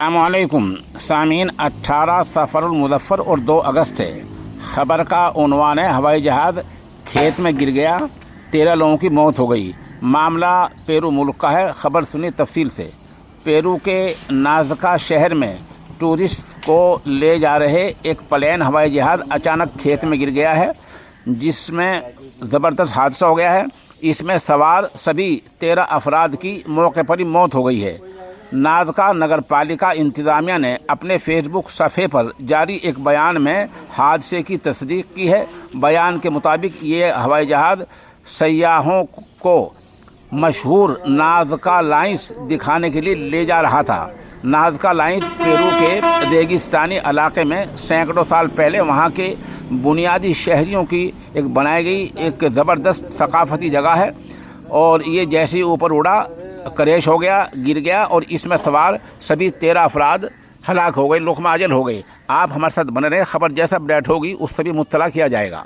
अस्सलामुअलैकुम सामीन। 18 सफ़रुल मुज़फ़्फ़र और 2 अगस्त है। ख़बर का उन्वान है हवाई जहाज़ खेत में गिर गया, 13 लोगों की मौत हो गई। मामला पेरू मुल्क का है। ख़बर सुनी तफसील से। पेरू के नाज़का शहर में टूरिस्ट को ले जा रहे एक प्लेन हवाई जहाज़ अचानक खेत में गिर गया है, जिसमें ज़बरदस्त हादसा हो गया है। इसमें सवार सभी 13 अफराद की मौके पर ही मौत हो गई है। नाज़का नगर पालिका इंतज़ामिया ने अपने फेसबुक सफ़े पर जारी एक बयान में हादसे की तस्दीक की है। बयान के मुताबिक ये हवाई जहाज़ सयाहों को मशहूर नाज़का लाइन्स दिखाने के लिए ले जा रहा था। नाज़का लाइन्स पेरू के रेगिस्तानी इलाके में सैकड़ों साल पहले वहाँ के बुनियादी शहरियों की एक बनाई गई एक ज़बरदस्त सकाफती जगह है, और ये जैसे ही ऊपर उड़ा क्रैश हो गया, गिर गया, और इसमें सवार सभी 13 अफराद हलाक हो गए, लोकमा अजल हो गए। आप हमारे साथ बने रहे। खबर जैसा अपडेट होगी उस सभी मुत्तला किया जाएगा।